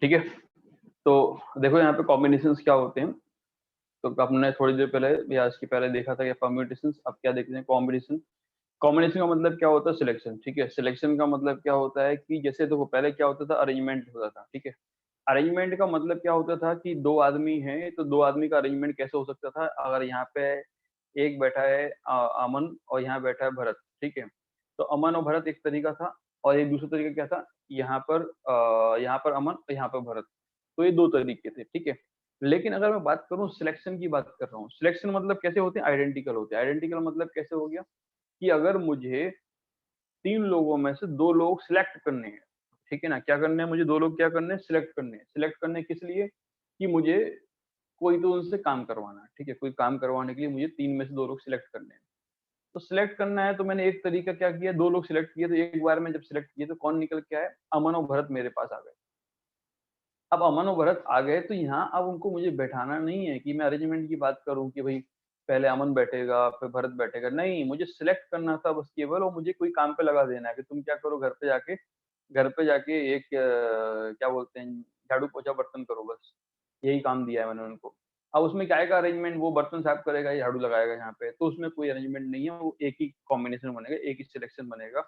ठीक है। तो देखो यहाँ पे कॉम्बिनेशंस क्या होते हैं। तो आपने थोड़ी देर पहले या इसके पहले देखा था कि परम्यूटेशंस, अब क्या देखते हैं कॉम्बिनेशन। कॉम्बिनेशन का मतलब क्या होता है, सिलेक्शन। ठीक है, सिलेक्शन का मतलब क्या होता है कि जैसे देखो पहले क्या होता था, अरेंजमेंट होता था। ठीक है, अरेंजमेंट का मतलब क्या होता था कि दो आदमी हैं तो दो आदमी का अरेंजमेंट कैसे हो सकता था, अगर यहाँ पे एक बैठा है अमन और यहाँ बैठा है भरत। ठीक है, तो अमन और भरत एक तरीका था, और एक दूसरा तरीका क्या था, यहाँ पर अमन और यहाँ पर भरत। तो ये दो तरीके थे। ठीक है, लेकिन अगर मैं बात करूँ सिलेक्शन की, बात कर रहा हूँ सिलेक्शन मतलब कैसे होते हैं, आइडेंटिकल होते हैं। आइडेंटिकल मतलब कैसे हो गया कि अगर मुझे तीन लोगों में से दो लोग सिलेक्ट करने हैं। ठीक है ना, क्या करने हैं मुझे, दो लोग क्या करने हैं, सिलेक्ट करने हैं। सिलेक्ट करने किस लिए, कि मुझे कोई तो उनसे काम करवाना है। ठीक है, कोई काम करवाने के लिए मुझे तीन में से दो लोग सिलेक्ट करने हैं। तो सिलेक्ट करना है तो मैंने एक तरीका क्या किया, दो लोग सिलेक्ट किए, तो एक बार में जब सिलेक्ट किए तो कौन निकल के आए, अमन और भरत मेरे पास आ गए। अब अमन और भरत आ गए तो यहाँ अब उनको मुझे बैठाना नहीं है कि मैं अरेंजमेंट की बात करूं कि भाई पहले अमन बैठेगा फिर भरत बैठेगा, नहीं, मुझे सिलेक्ट करना था बस केवल, और मुझे कोई काम पे लगा देना है कि तुम क्या करो, घर पे जाके एक क्या बोलते हैं, झाड़ू पोछा बर्तन करो, बस यही काम दिया है मैंने उनको। अब उसमें क्या आएगा अरेंजमेंट, वो बर्तन साफ करेगा या झाड़ू लगाएगा यहाँ पे, तो उसमें कोई अरेंजमेंट नहीं है, वो एक ही कॉम्बिनेशन बनेगा, एक ही सिलेक्शन बनेगा,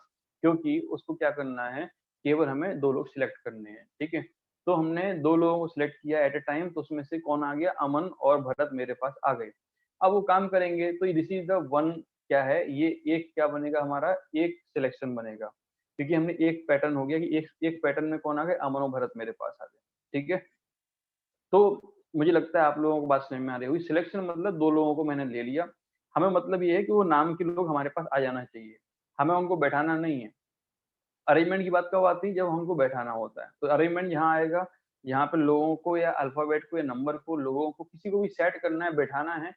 क्योंकि उसको क्या करना है, केवल हमें दो लोग सिलेक्ट करने हैं। ठीक है, तो हमने दो लोगों को सिलेक्ट किया एट ए टाइम, तो उसमें से कौन आ गया, अमन और भरत मेरे पास आ गए। अब वो काम करेंगे तो दिस इज द वन, क्या है ये, एक क्या बनेगा हमारा, एक सिलेक्शन बनेगा, क्योंकि हमने एक पैटर्न हो गया कि एक एक पैटर्न में कौन आ गए, अमन और भरत मेरे पास आ गए। ठीक है, तो मुझे लगता है आप लोगों को बात समझ में आ रही होगी। सिलेक्शन मतलब दो लोगों को मैंने ले लिया, हमें मतलब ये है कि वो नाम के लोग हमारे पास आ जाना चाहिए, हमें उनको बैठाना नहीं है। अरेंजमेंट की बात कब आती है, जब हमको बैठाना होता है, तो अरेंजमेंट यहाँ आएगा, यहाँ पे लोगों को या अल्फाबेट को या नंबर को, लोगों को किसी को भी सेट करना है, बैठाना है,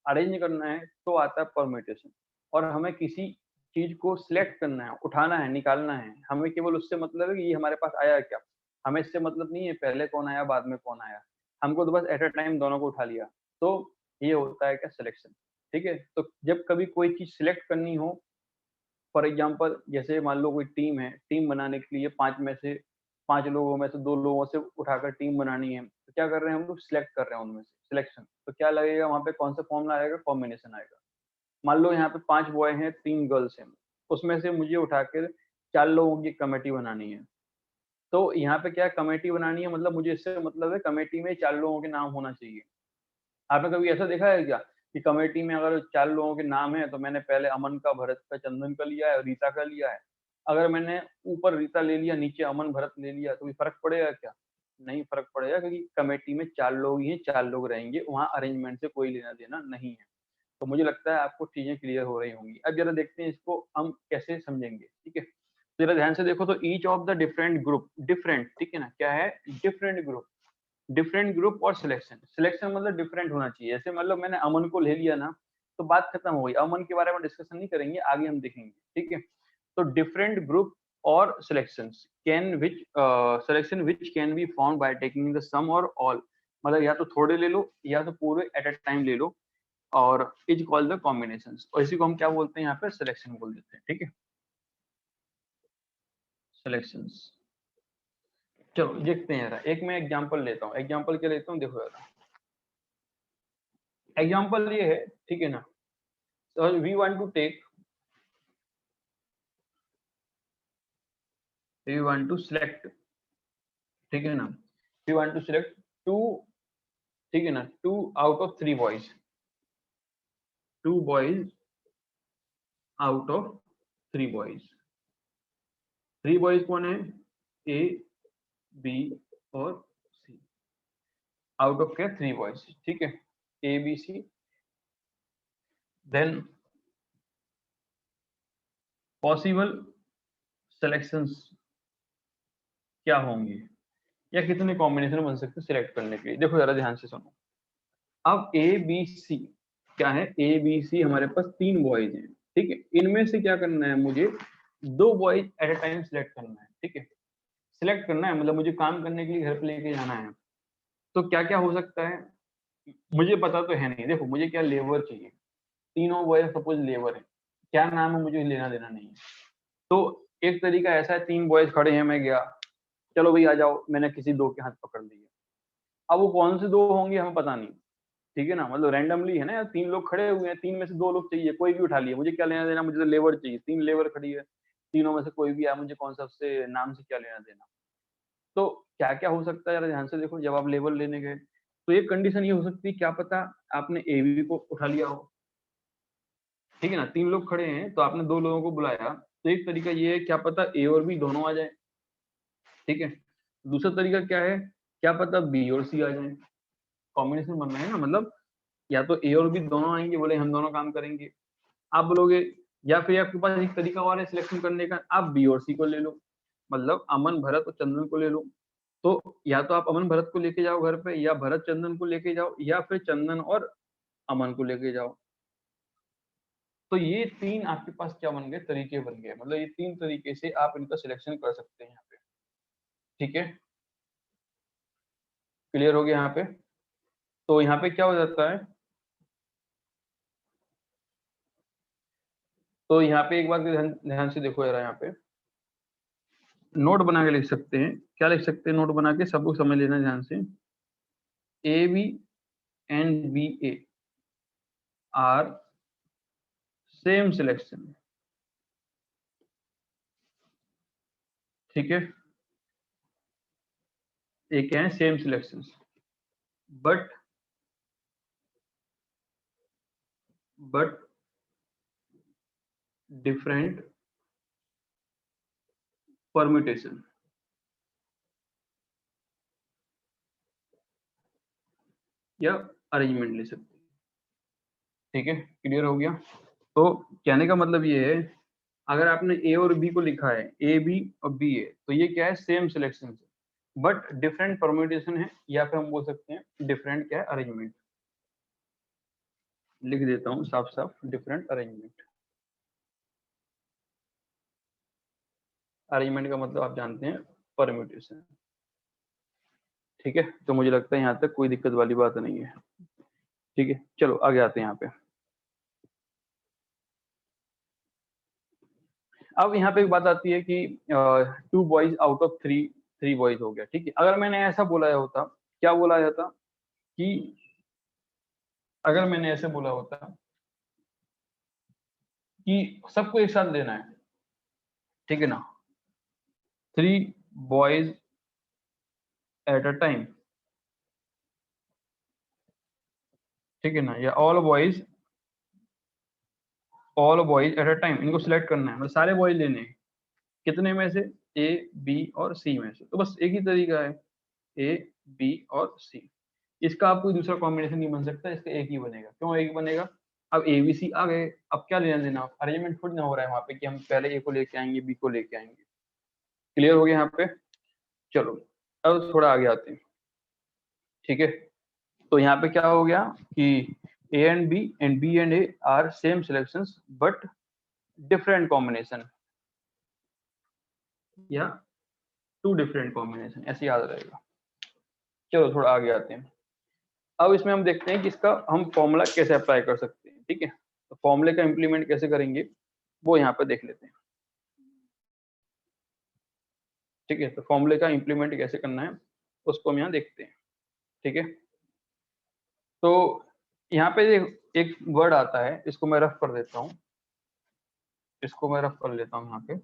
अरेंज करना है, तो आता है परम्यूटेशन। और हमें किसी चीज को सिलेक्ट करना है, उठाना है, निकालना है, हमें केवल उससे मतलब है कि ये हमारे पास आया क्या, हमें इससे मतलब नहीं है पहले कौन आया बाद में कौन आया, हमको तो बस एट अ टाइम दोनों को उठा लिया। तो ये होता है क्या, सिलेक्शन। ठीक है, तो जब कभी कोई चीज सिलेक्ट करनी हो, फॉर एग्जाम्पल जैसे मान लो कोई टीम है, टीम बनाने के लिए पांच लोगों में से दो लोगों से उठाकर टीम बनानी है, तो क्या कर रहे हैं हम लोग, सिलेक्ट कर रहे हैं उनमें से, सिलेक्शन। तो क्या लगेगा वहां पे, कौन सा फॉर्मूला आएगा, कॉम्बिनेशन आएगा। मान लो यहाँ पे पांच बॉय हैं तीन गर्ल्स हैं, उसमें से मुझे उठाकर चार लोगों की कमेटी बनानी है। तो यहाँ पे क्या कमेटी बनानी है, मतलब मुझे इससे मतलब है कमेटी में चार लोगों के नाम होना चाहिए। आपने कभी ऐसा देखा है क्या कि कमेटी में अगर चार लोगों के नाम है तो मैंने पहले अमन का, भरत का, चंदन का लिया है और रीता का लिया है, अगर मैंने ऊपर रीता ले लिया नीचे अमन भरत ले लिया तो भी फर्क पड़ेगा क्या, नहीं फर्क पड़ेगा, क्योंकि कमेटी में चार लोग ही हैं, चार लोग रहेंगे, वहां अरेंजमेंट से कोई लेना देना नहीं है। तो मुझे लगता है आपको चीजें क्लियर हो रही होंगी। अब जरा देखते हैं इसको हम कैसे समझेंगे। ठीक है, तो जरा ध्यान से देखो, तो each of the different group, different, ठीक है ना, क्या है, डिफरेंट ग्रुप, डिफरेंट ग्रुप और सिलेक्शन। सिलेक्शन मतलब डिफरेंट होना चाहिए, जैसे मतलब मैंने अमन को ले लिया ना, तो बात खत्म हो गई, अमन के बारे में डिस्कशन नहीं करेंगे, आगे हम देखेंगे। ठीक है, तो डिफरेंट ग्रुप और selections can which, selection which can be found by taking the sum और ऑल, मतलब या तो थोड़े ले लो या तो पूरे एट अ टाइम ले लो, और इज कॉल्ड द कॉम्बिनेशंस, और इसी को हम क्या बोलते हैं, यहाँ पे सिलेक्शन बोल देते हैं। ठीक है, सिलेक्शंस। चलो देखते हैं यार, एक मैं एग्जांपल लेता हूँ, एग्जांपल क्या लेता हूँ, देखो यार, एग्जांपल ये है, ठीक है ना, so we want to take, we want to select, ठीक है ना, we want to select two, ठीक है ना, two out of three boys, two boys out of three boys, three boys कौन है, ए बी और सी, आउट ऑफ क्या, थ्री बॉयज। ठीक है, A B C, then possible selections क्या होंगे, या कितने कॉम्बिनेशन बन सकते हैं सिलेक्ट करने के लिए। देखो जरा ध्यान से सुनो, अब ए बी सी क्या है, ए बी सी हमारे पास तीन बॉयज हैं। ठीक है, इनमें से क्या करना है, मुझे दो boys eight a time select करना है। ठीक है, सिलेक्ट करना है मतलब मुझे काम करने के लिए घर पे लेके जाना है। तो क्या क्या हो सकता है, मुझे पता तो है नहीं, देखो मुझे क्या, लेबर चाहिए, तीनों बॉयज सपोज लेबर है, क्या नाम है मुझे लेना देना नहीं है। तो एक तरीका ऐसा है, तीन बॉयज खड़े हैं, मैं गया, चलो भाई आ जाओ, मैंने किसी 2 के हाथ पकड़ लिए। अब वो कौन से 2 होंगे हमें पता नहीं, ठीक है ना, मतलब रैंडमली है ना यार, 3 लोग खड़े हुए हैं, 3 में से 2 लोग चाहिए, कोई भी उठा लिया, मुझे क्या लेना देना, मुझे तो लेबर चाहिए, 3 लेबर खड़ी है, तीनों में से कोई भी आया, मुझे कौन सा उससे नाम से क्या लेना देना। तो क्या क्या हो सकता है यार, ध्यान से देखो, जब आप लेबर लेने गए तो एक कंडीशन ये हो सकती है, क्या पता आपने एबी को उठा लिया हो, ठीक है ना, 3 लोग खड़े हैं तो आपने 2 लोगों को बुलाया, तो एक तरीका ये है, क्या पता ए और बी दोनों आ जाए, ठीक है। दूसरा तरीका क्या है, क्या पता बी और सी आ जाए, कॉम्बिनेशन बनना है ना, मतलब या तो ए और बी दोनों आएंगे, बोले हम दोनों काम करेंगे, आप बोलोगे, या फिर आपके पास एक तरीका और है सिलेक्शन करने का, आप बी और सी को ले लो, मतलब अमन भरत और चंदन को ले लो। तो या तो आप अमन भरत को लेके जाओ घर पे, या भरत चंदन को लेके जाओ, या फिर चंदन और अमन को लेके जाओ। तो ये 3 आपके पास क्या बन गए, तरीके बन गए, मतलब ये 3 तरीके से आप इनका सिलेक्शन कर सकते हैं यहाँ पे, ठीक है, क्लियर हो गया यहाँ पे। तो यहाँ पे क्या हो जाता है, तो यहाँ पे एक बात ध्यान ध्यान से देखो यार, यहाँ पे नोट बना के लिख सकते हैं, क्या लिख सकते हैं नोट बना के, सब लोग समझ लेना ध्यान से, A B and B A are same selection, ठीक है, एक है same selection, but different permutation, या अरेंजमेंट ले सकते हैं, ठीक है, क्लियर हो गया। तो कहने का मतलब ये है, अगर आपने ए और बी को लिखा है, ए बी और बी ए, तो ये क्या है, same selection but different permutation है, या फिर हम बोल सकते हैं डिफरेंट क्या है, अरेंजमेंट। लिख देता हूँ साफ साफ, डिफरेंट अरेंजमेंट। अरेंजमेंट का मतलब आप जानते हैं परम्यूटेशन, ठीक है। तो मुझे लगता है यहाँ तक कोई दिक्कत वाली बात नहीं है, ठीक है, चलो आगे आते हैं यहाँ पे। अब यहाँ पे एक बात आती है कि 2 बॉयज आउट ऑफ 3 बॉयज हो गया, ठीक है। अगर मैंने ऐसा बोला होता, क्या बोला जाता कि, अगर मैंने ऐसे बोला होता कि सबको एक साथ लेना है, ठीक है ना, 3 बॉयज एट अ टाइम, ठीक है ना, या all boys eight a time, इनको सिलेक्ट करना है, मतलब सारे बॉयज लेने हैं, कितने में से, ए बी और सी में से, तो बस एक ही तरीका है, ए बी और सी, इसका आप कोई दूसरा कॉम्बिनेशन नहीं बन सकता, इसका एक ही बनेगा। क्यों एक बनेगा, अब ए बी सी आ गए, अब क्या लेना देना, अरेंजमेंट थोड़ी ना हो रहा है वहां पे कि हम पहले ए को लेके आएंगे बी को लेके आएंगे, क्लियर हो गया यहाँ पे। चलो अब थोड़ा आगे आते हैं, ठीक है। तो यहाँ पे क्या हो गया कि A and B and A are same selections but different combination, या 2 डिफरेंट कॉम्बिनेशन, ऐसे याद रहेगा। चलो थोड़ा आगे आते हैं। अब इसमें हम देखते हैं कि इसका हम फॉर्मूला कैसे अप्लाई कर सकते हैं, ठीक है। तो फॉर्मूले का इंप्लीमेंट कैसे करेंगे वो यहाँ पे देख लेते हैं, ठीक है। तो फॉर्मूले का इंप्लीमेंट कैसे करना है उसको हम यहाँ देखते हैं, ठीक है। तो यहाँ पे एक वर्ड आता है, इसको मैं रफ कर देता हूँ, इसको मैं रफ कर लेता हूँ यहाँ पे।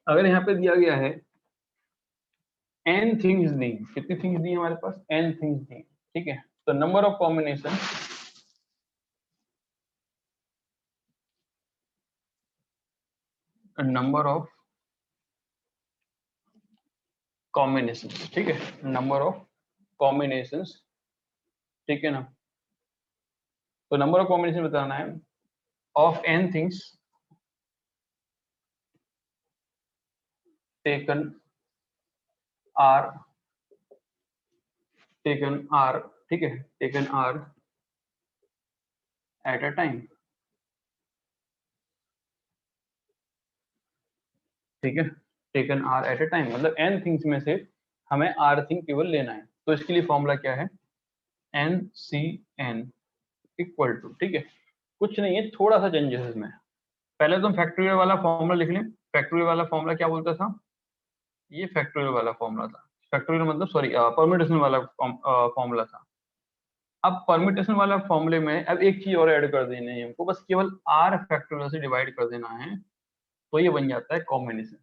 अगर यहाँ पे दिया गया है n थिंग्स दी, कितनी थिंग्स दी हमारे पास, n थिंग्स दी, ठीक है। तो number of combination, number of combination, ठीक है, नंबर ऑफ कॉम्बिनेशंस, ठीक है ना। तो नंबर ऑफ कॉम्बिनेशन बताना है of n things taken r, ठीक है, taken r at a time, ठीक है, taken r at a time, मतलब n थिंग्स में से हमें r थिंग केवल लेना है। तो इसके लिए फॉर्मूला क्या है, n c n equal to, ठीक है, कुछ नहीं है, थोड़ा सा चेंजेस इसमें। पहले तो हम फैक्टोरियल वाला फॉर्मूला लिख लें, फैक्टोरियल वाला फॉर्मूला क्या बोलता था, ये फैक्टोरियल वाला फॉर्मूला था, फैक्टोरियल मतलब सॉरी परम्यूटेशन वाला फॉर्मूला था। अब परम्यूटेशन वाला फॉर्मूले में अब एक चीज और ऐड कर देनी है हमको, बस केवल r फैक्टोरियल से डिवाइड कर देना है, तो ये बन जाता है कॉम्बिनेशन।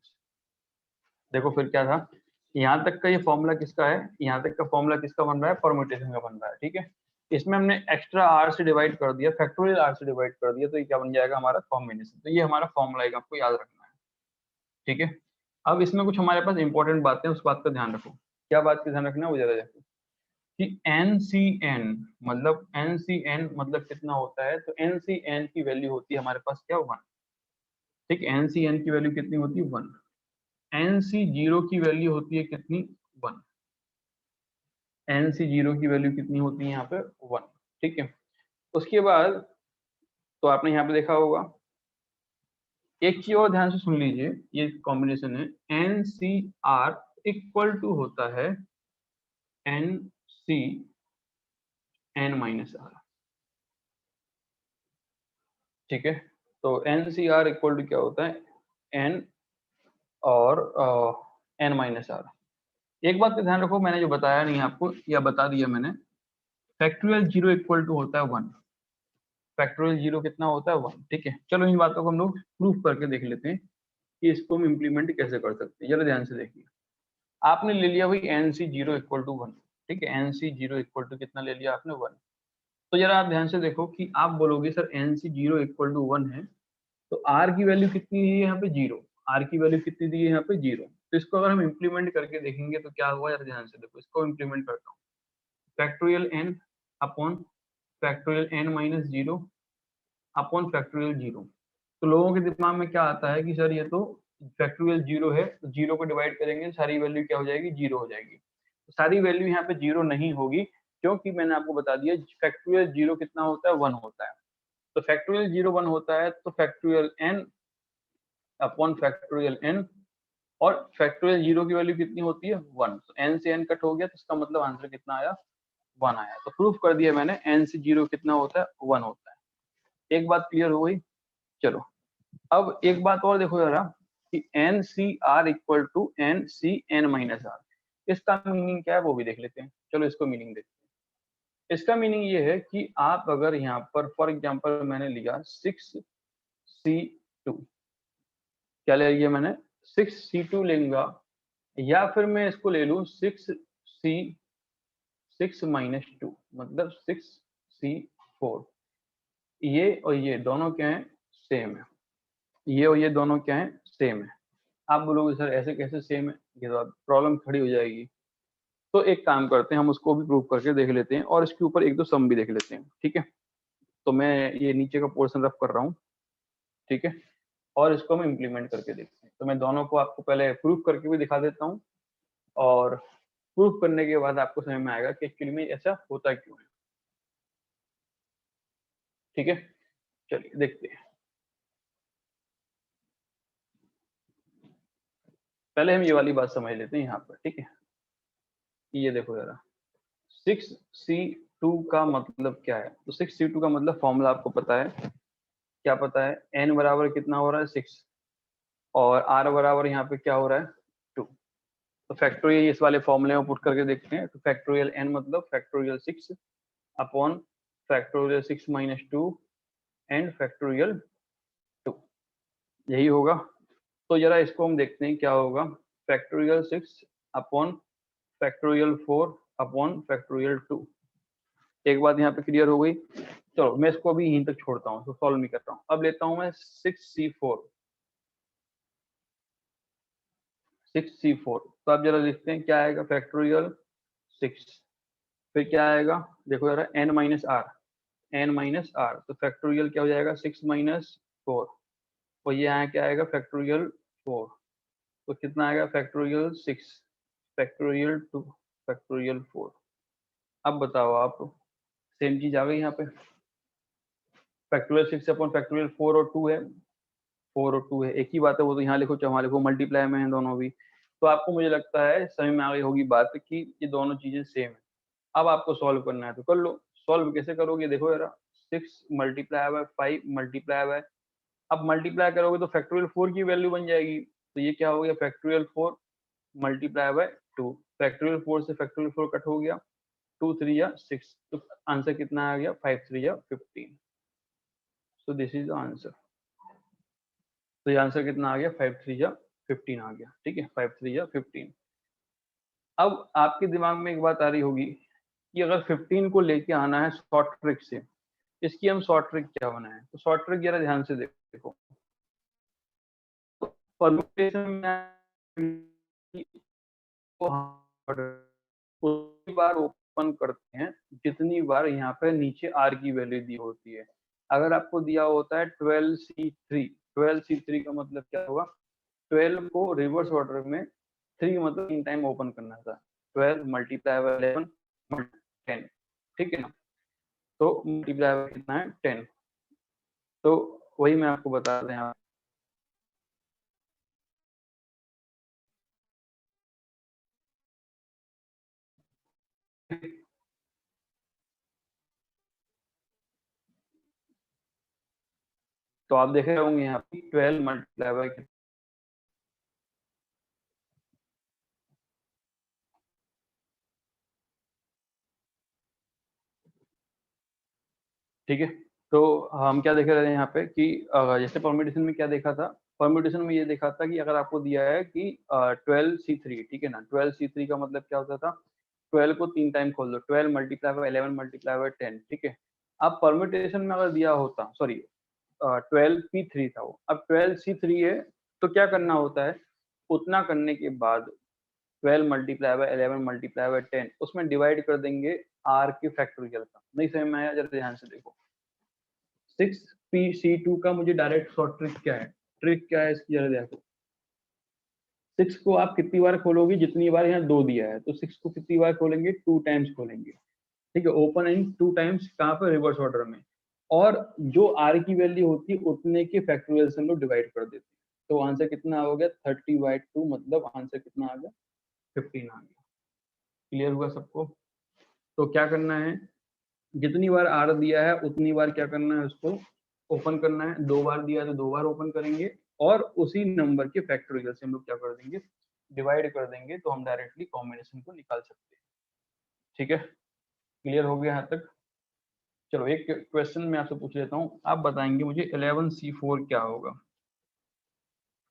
देखो फिर क्या था, यहाँ तक का ये फॉर्मूला किसका है, यहाँ तक का फॉर्मूला किसका बन रहा है, परम्यूटेशन का बन रहा है, ठीक है। इसमें हमने एक्स्ट्रा r से डिवाइड कर दिया, फैक्टोरियल r से डिवाइड कर दिया, तो ये क्या बन जाएगा हमारा कॉम्बिनेशन। तो ये हमारा फॉर्मूला है, आपको याद रखना है, ठीक है। अब इसमें कुछ हमारे पास इंपॉर्टेंट बातें, उस बात का ध्यान रखो। क्या बात का ध्यान रखना है वो जरा देखो कि NCN मतलब कितना होता है, तो NCN की वैल्यू होती है हमारे पास क्या, 1, ठीक है। NCN की वैल्यू कितनी होती है, 1। NC0 की वैल्यू होती है कितनी, 1। NC0 की वैल्यू कितनी होती है यहाँ पे, 1, ठीक है। उसके बाद तो आपने यहाँ पे देखा होगा, एक चीज और ध्यान से सुन लीजिए, ये कॉम्बिनेशन है, NCR इक्वल टू होता है NCN-R, ठीक है। तो NCR इक्वल टू क्या होता है, N और N-R। एक बात का ध्यान रखो, मैंने जो बताया नहीं आपको या बता दिया मैंने, फैक्टोरियल 0 इक्वल टू होता है 1, फैक्टोरियल 0 कितना होता है, 1, ठीक है। चलो इन बातों को हम लोग प्रूफ करके देख लेते हैं कि इसको हम इम्प्लीमेंट कैसे कर सकते हैं। जरा ध्यान से देखिए, आपने ले लिया भाई NC0 इक्वल टू 1, ठीक है। NC0 इक्वल टू कितना ले लिया आपने, 1। तो जरा आप ध्यान से देखो कि आप बोलोगे सर NC0 इक्वल टू 1 है, तो R की वैल्यू कितनी दी है यहाँ पे, 0। R की वैल्यू कितनी दी है यहाँ पे, 0। तो इसको अगर हम इम्प्लीमेंट करके देखेंगे तो क्या होगा, जरा ध्यान से देखो, इसको इम्प्लीमेंट करता हूँ, factorial n upon factorial n-0 upon factorial 0। तो लोगों के दिमाग में क्या आता है कि सर ये तो फैक्टोरियल 0 है, तो 0 को डिवाइड करेंगे सारी वैल्यू क्या हो जाएगी, 0 हो जाएगी। तो सारी वैल्यू यहाँ पे 0 नहीं होगी, क्योंकि मैंने आपको बता दिया फैक्टोरियल 0 कितना होता है, 1 होता है। तो फैक्टोरियल 0 1 होता है, तो factorial n upon factorial n, और फैक्टोरियल 0 की वैल्यू कितनी होती है, 1। तो n से n कट हो गया, तो इसका मतलब आंसर कितना आया, 1 आया। तो प्रूफ कर दिया मैंने, n से 0 कितना होता है, 1 होता है। एक बात क्लियर हो गई। चलो अब एक बात और देखो जरा कि NCR इक्वल टू NCN-R, इसका मीनिंग क्या है वो भी देख लेते हैं। चलो इसको मीनिंग देखते हैं। इसका मीनिंग ये है कि आप अगर यहाँ पर फॉर एग्जांपल मैंने लिया 6C2, क्या ले लिया मैंने, 6C2 लेंगे, या फिर मैं इसको ले लूं 6 मतलब 6C4। ये और ये दोनों क्या है, सेम है। ये और ये दोनों क्या है, सेम है। आप बोलोगे सर ऐसे कैसे सेम है, ये तो प्रॉब्लम खड़ी हो जाएगी। तो एक काम करते हैं, हम उसको भी प्रूव करके देख लेते हैं, और इसके ऊपर एक दो सम भी देख लेते हैं, ठीक है। तो मैं ये नीचे का पोर्शन रफ कर रहा हूँ, ठीक है, और इसको हम इम्प्लीमेंट करके देखते हैं। तो मैं दोनों को आपको पहले प्रूफ करके भी दिखा देता हूँ, और प्रूफ करने के बाद आपको समझ में आएगा कि एक्चुअली में ऐसा होता क्यों है, ठीक है। चलिए देखते हैं। पहले हम ये वाली बात समझ लेते हैं यहाँ पर, ठीक है। ये देखो जरा, 6C2 का मतलब क्या है, तो 6C2 का मतलब फॉर्मूला आपको पता है, क्या पता है, n बराबर कितना हो रहा है, 6, और r बराबर यहाँ पे क्या हो रहा है, 2। तो फैक्टोरियल इस वाले फॉर्मूले में पुट करके देखते हैं। तो फैक्टोरियल n मतलब factorial 6 upon factorial 6 - 2 and factorial 2, यही होगा। तो जरा इसको हम देखते हैं क्या होगा, factorial 6 upon factorial 4 upon factorial 2। एक बात यहाँ पे क्लियर हो गई। चलो मैं इसको अभी यहीं तक छोड़ता हूँ, तो सॉल्व नहीं कर रहा हूँ। अब लेता हूँ मैं 6C4। तो आप जरा देखते हैं क्या आएगा, फैक्टोरियल 6, फिर क्या आएगा, देखो जरा n-r, तो फैक्टोरियल क्या हो जाएगा, 6 - 4, और ये यहाँ क्या आएगा, फैक्टोरियल 4। तो कितना आएगा, फैक्टोरियल 6 फैक्टोरियल 2 फैक्टोरियल 4। अब बताओ आप, सेम चीज आ गई यहाँ पे, फैक्टोरियल 6 अपॉन फैक्टोरियल 4 और 2 है, 4 और 2 है, एक ही बात है। वो तो यहाँ लिखो चाहे वहाँ लिखो, मल्टीप्लाई में है दोनों भी। तो आपको मुझे लगता है समझ में आ गई होगी बात कि ये दोनों चीजें सेम है। अब आपको सॉल्व करना है, तो कर लो। सॉल्व कैसे करोगे, देखो यार, 6 मल्टीप्लाई बाय 5 मल्टीप्लाई बाय अब मल्टीप्लाई करोगे तो फैक्टोरियल 4 की वैल्यू बन जाएगी, तो ये क्या हो गया फैक्टोरियल 4 मल्टीप्लाई बाय 2, फैक्टोरियल 4 से फैक्टोरियल 4 कट हो गया, 2 3 या 6, तो आंसर कितना आ गया 5 3 या 15। So this is the answer. तो ये आंसर कितना आ गया 5 3 या 15 आ गया, ठीक है 5 3 या 15। अब आपके दिमाग में एक बात आ रही होगी कि अगर 15 को लेके आना है शॉर्ट ट्रिक से, इसकी हम शॉर्ट ट्रिक क्या बनाए, तो शॉर्ट ट्रिक जरा ध्यान से देखो। परम्यूटेशन में उतनी बार ओपन करते हैं जितनी बार यहाँ पे नीचे आर की वैल्यू दी होती है। अगर आपको दिया होता है 12C3, 12C3 का मतलब क्या होगा, 12 को रिवर्स ऑर्डर में 3 मतलब 3 टाइम ओपन करना था, 12 मल्टीप्लाई बाय 11 10, ठीक है ना, तो मल्टीप्लाई बाय कितना है 10, तो वही मैं आपको बता रहे हैं। तो आप देख रहे होंगे यहाँ पे 12 मल्टीप्लाई बाय, ठीक है। तो हम क्या देख रहे हैं यहाँ पे कि जैसे परम्यूटेशन में क्या देखा था, परम्यूटेशन में ये देखा था कि अगर आपको दिया है कि 12C3, ठीक है ना, 12C3 का मतलब क्या होता था, 12 को 3 टाइम खोल दो, 12 मल्टीप्लाई बाय 11 मल्टीप्लाई बाय 10, ठीक है। अब परम्यूटेशन में अगर दिया होता, सॉरी 12P3 था वो, अब 12C3 है, तो क्या करना होता है, उतना करने के बाद 12 मल्टीप्लाई बाय 11 मल्टीप्लाई बाय 10 उसमें डिवाइड कर देंगे आर के फैक्टोरियल का। नहीं समझ में आया, जरा ध्यान से देखो। 6PC2 का मुझे डायरेक्ट शॉर्ट ट्रिक क्या है, ट्रिक क्या है इसकी जरा देखो। 6 को आप कितनी बार खोलोगे, जितनी बार यहाँ 2 दिया है, तो 6 को कितनी बार खोलेंगे, 2 टाइम्स खोलेंगे, ठीक है, ओपन इन 2 टाइम्स, कहाँ पर, रिवर्स ऑर्डर में। और जो आर की वैल्यू होती है उतने के फैक्टोरियल से हम लोग डिवाइड कर देते हैं, तो आंसर कितना हो गया 30/2, मतलब आंसर कितना आ गया 15 आ गया। क्लियर हुआ सबको। तो क्या करना है, जितनी बार आर दिया है उतनी बार क्या करना है, उसको ओपन करना है, 2 बार दिया है तो 2 बार ओपन करेंगे, और उसी नंबर के फैक्टोरियल से हम लोग क्या कर देंगे, डिवाइड कर देंगे, तो हम डायरेक्टली कॉम्बिनेशन को निकाल सकते हैं। ठीक है, क्लियर हो गया यहाँ तक। चलो एक क्वेश्चन मैं आपसे पूछ लेता हूँ, आप बताएंगे मुझे 11C4 क्या होगा।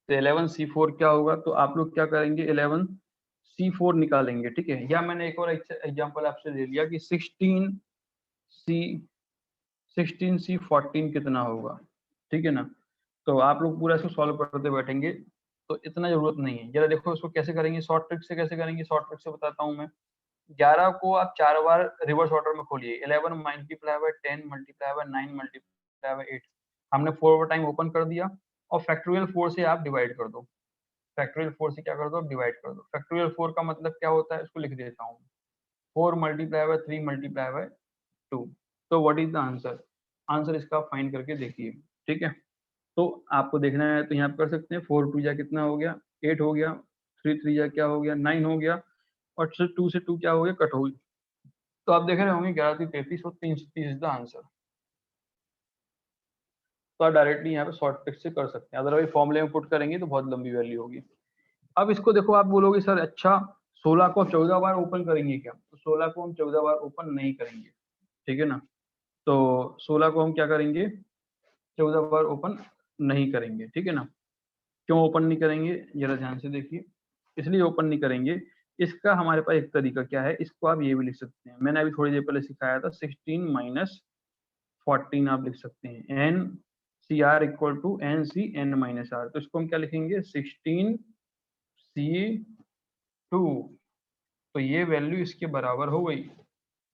तो 11C4 क्या होगा, तो आप लोग क्या करेंगे, 11C4 निकालेंगे, ठीक है। या मैंने एक और एग्जाम्पल आपसे ले लिया कि 16C14 कितना होगा, ठीक है ना। तो आप लोग पूरा इसको सॉल्व करते बैठेंगे, तो इतना जरूरत नहीं है। जरा देखो इसको कैसे करेंगे, शॉर्ट ट्रिक से कैसे करेंगे, शॉर्ट ट्रिक से बताता हूँ मैं। 11 को आप 4 बार रिवर्स ऑर्डर में खोलिए, 11 multiply by 10 multiply by 9 multiply by 8, हमने 4 टाइम ओपन कर दिया, और फैक्टोरियल 4 से आप डिवाइड कर दो, फैक्टोरियल 4 से क्या कर दो, डिवाइड कर दो। फैक्टोरियल 4 का मतलब क्या होता है, इसको लिख देता हूँ, 4 मल्टीप्लाई बाय 3 मल्टीप्लाई बाय 2। तो what is the answer, answer इसका फाइंड करके देखिए, ठीक है। तो आपको देखना है तो यहाँ पे कर सकते हैं, 4 2 जा कितना हो गया 8 हो गया, 3 3 जा क्या हो गया 9 हो गया, और 2 से 2 क्या हो गया, कट हो गई। तो आप देख रहे होंगे 11 3 33 और 330 इज द आंसर। तो आप डायरेक्टली यहाँ पे शॉर्ट ट्रिक से कर सकते हैं, अदरवाइज फॉर्मूले में पुट करेंगे तो बहुत लंबी वैल्यू होगी। अब इसको देखो, आप बोलोगे सर अच्छा 16 को 14 बार ओपन करेंगे क्या, तो 16 को हम 14 बार ओपन नहीं करेंगे, ठीक है ना। तो 16 को हम क्या करेंगे, 14 बार ओपन नहीं करेंगे, ठीक है ना। क्यों ओपन नहीं करेंगे, जरा ध्यान से देखिए। इसलिए ओपन नहीं करेंगे, इसका हमारे पास एक तरीका क्या है, इसको आप ये भी लिख सकते हैं, मैंने अभी थोड़ी देर पहले सिखाया था, 16 माइनस 14 आप लिख सकते हैं, n C r equal to n C n minus r. तो इसको हम क्या लिखेंगे, 16C2, तो ये वैल्यू इसके बराबर हो गई,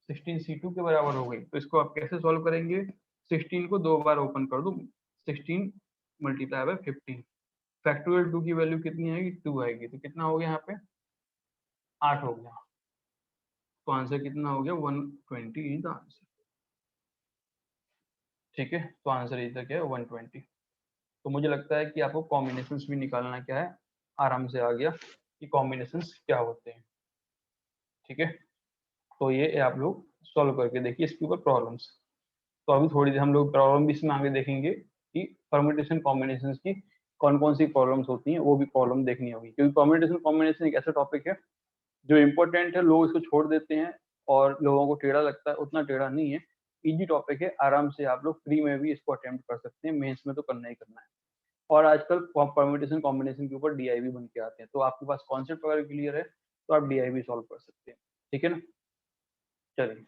16C2 के बराबर हो गई। तो इसको आप कैसे सॉल्व करेंगे, 16 को 2 बार ओपन कर दो, 16 मल्टीप्लाई बाय 15, फैक्टोरियल 2 की वैल्यू कितनी आएगी, 2 आएगी, तो कितना हो गया यहाँ पे 8 हो गया। तो आंसर कितना हो गया 120 इज द आंसर, ठीक है। तो आंसर इधर क्या है 120। तो मुझे लगता है कि आपको कॉम्बिनेशंस भी निकालना क्या है, आराम से आ गया कि कॉम्बिनेशंस क्या होते हैं, ठीक है। तो ये आप लोग सॉल्व करके देखिए इसके ऊपर प्रॉब्लम्स। तो अभी थोड़ी देर हम लोग प्रॉब्लम भी इसमें आगे देखेंगे कि परम्यूटेशन कॉम्बिनेशन की कौन कौन सी प्रॉब्लम्स होती हैं वो भी प्रॉब्लम देखनी होगी, क्योंकि परम्यूटेशन कॉम्बिनेशन एक ऐसा टॉपिक है जो इम्पोर्टेंट है, लोग इसको छोड़ देते हैं और लोगों को टेढ़ा लगता है, उतना टेढ़ा नहीं है, इजी टॉपिक है, आराम से आप लोग फ्री में भी इसको अटेम्प्ट कर सकते हैं, मेंस में तो करना ही करना है। और आजकल परम्यूटेशन कॉम्बिनेशन के ऊपर डीआईबी बन के आते हैं, तो आपके पास कॉन्सेप्ट वगैरह क्लियर है तो आप डीआईबी सॉल्व कर सकते हैं, ठीक है ना। चलिए।